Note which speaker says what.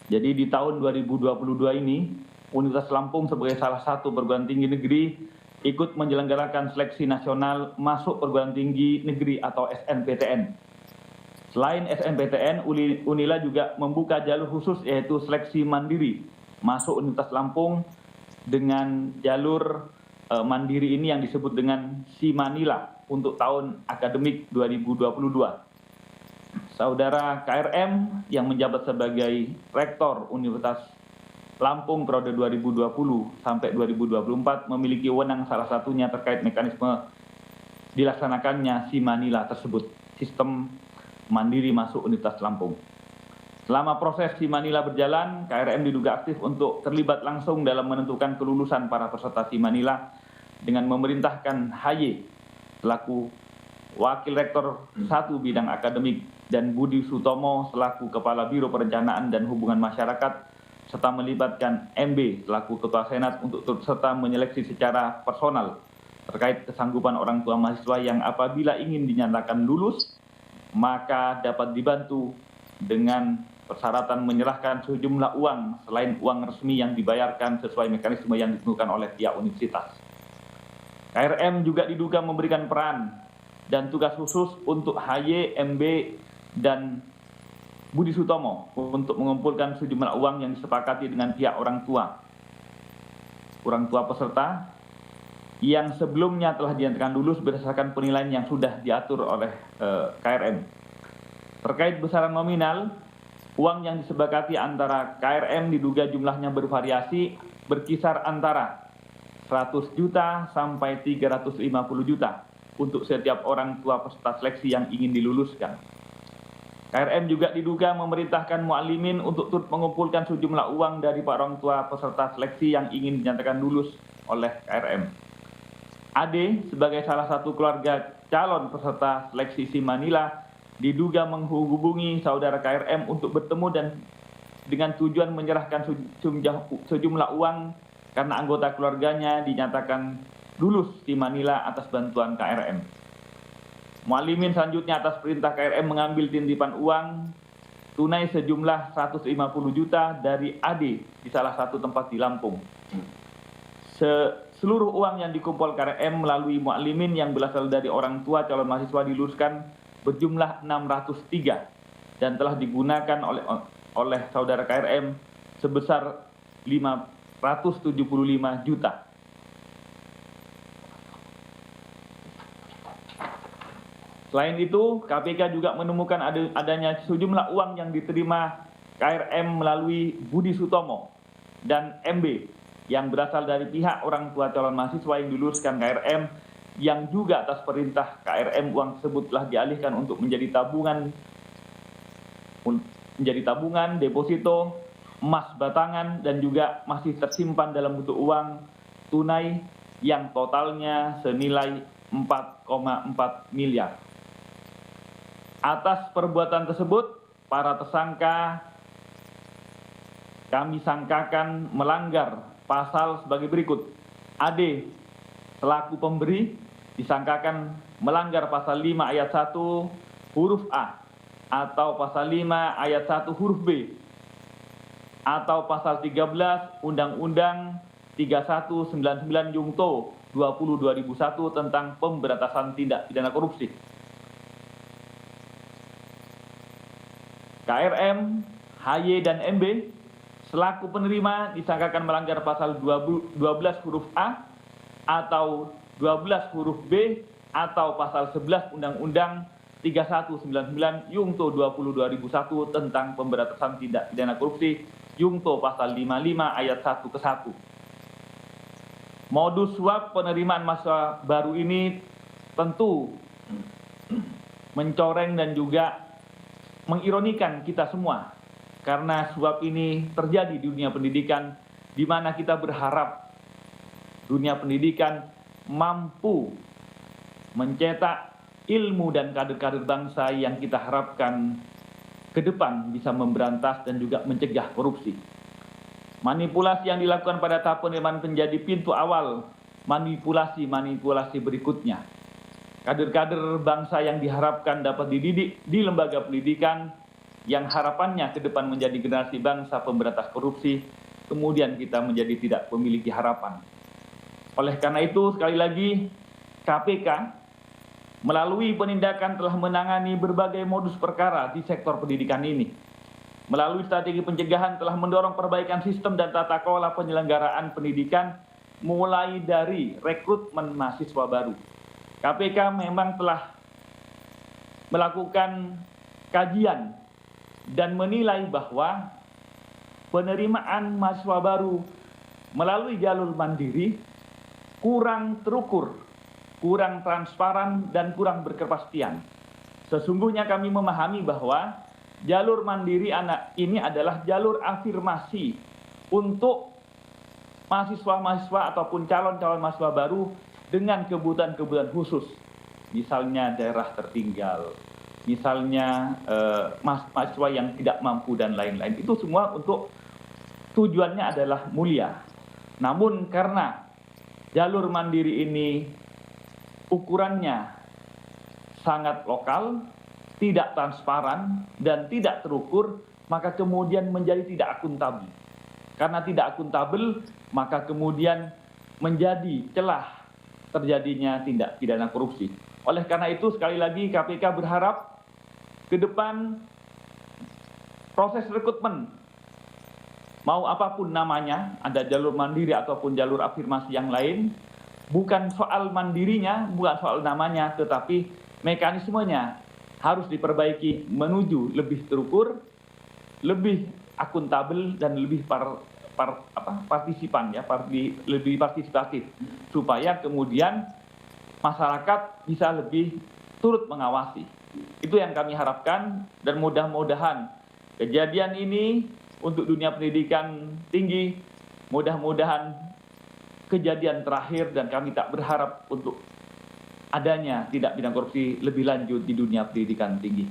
Speaker 1: Jadi di tahun 2022 ini, Universitas Lampung sebagai salah satu perguruan tinggi negeri ikut menyelenggarakan seleksi nasional masuk perguruan tinggi negeri atau SNPTN. Selain SNPTN, Unila juga membuka jalur khusus yaitu seleksi mandiri masuk Universitas Lampung dengan jalur mandiri ini yang disebut dengan Simanila untuk tahun akademik 2022. Saudara KRM yang menjabat sebagai Rektor Universitas Lampung periode 2020 sampai 2024 memiliki wewenang salah satunya terkait mekanisme dilaksanakannya Simanila tersebut, sistem mandiri masuk Universitas Lampung. Selama proses Simanila berjalan, KRM diduga aktif untuk terlibat langsung dalam menentukan kelulusan para peserta Simanila dengan memerintahkan HY selaku Wakil Rektor 1 Bidang Akademik dan Budi Sutomo selaku Kepala Biro Perencanaan dan Hubungan Masyarakat serta melibatkan MB selaku Ketua Senat untuk turut serta menyeleksi secara personal terkait kesanggupan orang tua mahasiswa yang apabila ingin dinyatakan lulus maka dapat dibantu dengan persyaratan menyerahkan sejumlah uang selain uang resmi yang dibayarkan sesuai mekanisme yang ditentukan oleh pihak universitas. KRM juga diduga memberikan peran dan tugas khusus untuk HY, MB, dan Budi Sutomo untuk mengumpulkan sejumlah uang yang disepakati dengan pihak orang tua peserta yang sebelumnya telah dinyatakan lulus berdasarkan penilaian yang sudah diatur oleh KRM. Terkait besaran nominal, uang yang disepakati antara KRM diduga jumlahnya bervariasi berkisar antara 100 juta sampai 350 juta untuk setiap orang tua peserta seleksi yang ingin diluluskan. KRM juga diduga memerintahkan mu'alimin untuk turut mengumpulkan sejumlah uang dari para orang tua peserta seleksi yang ingin dinyatakan lulus oleh KRM. AD sebagai salah satu keluarga calon peserta seleksi Simanila diduga menghubungi saudara KRM untuk bertemu dan dengan tujuan menyerahkan sejumlah uang karena anggota keluarganya dinyatakan lulus Simanila atas bantuan KRM. Mu'alimin selanjutnya atas perintah KRM mengambil titipan uang tunai sejumlah 150 juta dari AD di salah satu tempat di Lampung. Seluruh uang yang dikumpul KRM melalui mu'alimin yang berasal dari orang tua calon mahasiswa diluluskan berjumlah 603 dan telah digunakan oleh saudara KRM sebesar 575 juta. Selain itu, KPK juga menemukan adanya sejumlah uang yang diterima KRM melalui Budi Sutomo dan MB yang berasal dari pihak orang tua calon mahasiswa yang diluluskan KRM yang juga atas perintah KRM uang tersebut telah dialihkan untuk menjadi tabungan, deposito, emas batangan dan juga masih tersimpan dalam bentuk uang tunai yang totalnya senilai 4,4 miliar. Atas perbuatan tersebut, para tersangka kami sangkakan melanggar pasal sebagai berikut. AD selaku pemberi disangkakan melanggar pasal 5 ayat 1 huruf A atau pasal 5 ayat 1 huruf B atau pasal 13 Undang-Undang 3199 Jungto 20/2001 tentang pemberantasan tindak pidana korupsi. KRM, HY, dan MB selaku penerima disangkakan melanggar pasal 12 huruf A atau 12 huruf B atau pasal 11 Undang-Undang 3199 Jungto 20/2001 tentang pemberantasan tindak pidana korupsi Jungto pasal 55 ayat 1 ke 1. Modus suap penerimaan mahasiswa baru ini tentu mencoreng dan juga mengironikan kita semua karena suap ini terjadi di dunia pendidikan di mana kita berharap dunia pendidikan mampu mencetak ilmu dan kader-kader bangsa yang kita harapkan ke depan bisa memberantas dan juga mencegah korupsi. Manipulasi yang dilakukan pada tahap penerimaan menjadi pintu awal manipulasi berikutnya. Kader-kader bangsa yang diharapkan dapat dididik di lembaga pendidikan yang harapannya ke depan menjadi generasi bangsa pemberantas korupsi, kemudian kita menjadi tidak memiliki harapan. Oleh karena itu, sekali lagi, KPK melalui penindakan telah menangani berbagai modus perkara di sektor pendidikan ini. Melalui strategi pencegahan telah mendorong perbaikan sistem dan tata kelola penyelenggaraan pendidikan mulai dari rekrutmen mahasiswa baru. KPK memang telah melakukan kajian dan menilai bahwa penerimaan mahasiswa baru melalui jalur mandiri kurang terukur, kurang transparan, dan kurang berkepastian. Sesungguhnya kami memahami bahwa jalur mandiri anak ini adalah jalur afirmasi untuk mahasiswa-mahasiswa ataupun calon-calon mahasiswa baru dengan kebutuhan-kebutuhan khusus. Misalnya daerah tertinggal, misalnya mahasiswa yang tidak mampu dan lain-lain. Itu semua untuk tujuannya adalah mulia. Namun karena jalur mandiri ini ukurannya sangat lokal, tidak transparan, dan tidak terukur, maka kemudian menjadi tidak akuntabel. Karena tidak akuntabel, maka kemudian menjadi celah terjadinya tindak pidana korupsi. Oleh karena itu, sekali lagi KPK berharap ke depan proses rekrutmen, mau apapun namanya, ada jalur mandiri ataupun jalur afirmasi yang lain, bukan soal mandirinya, bukan soal namanya, tetapi mekanismenya harus diperbaiki menuju lebih terukur, lebih akuntabel, dan lebih partisipan, ya, lebih partisipatif, supaya kemudian masyarakat bisa lebih turut mengawasi. Itu yang kami harapkan, dan mudah-mudahan kejadian ini untuk dunia pendidikan tinggi, mudah-mudahan kejadian terakhir, dan kami tak berharap untuk adanya tindak pidana korupsi lebih lanjut di dunia pendidikan tinggi.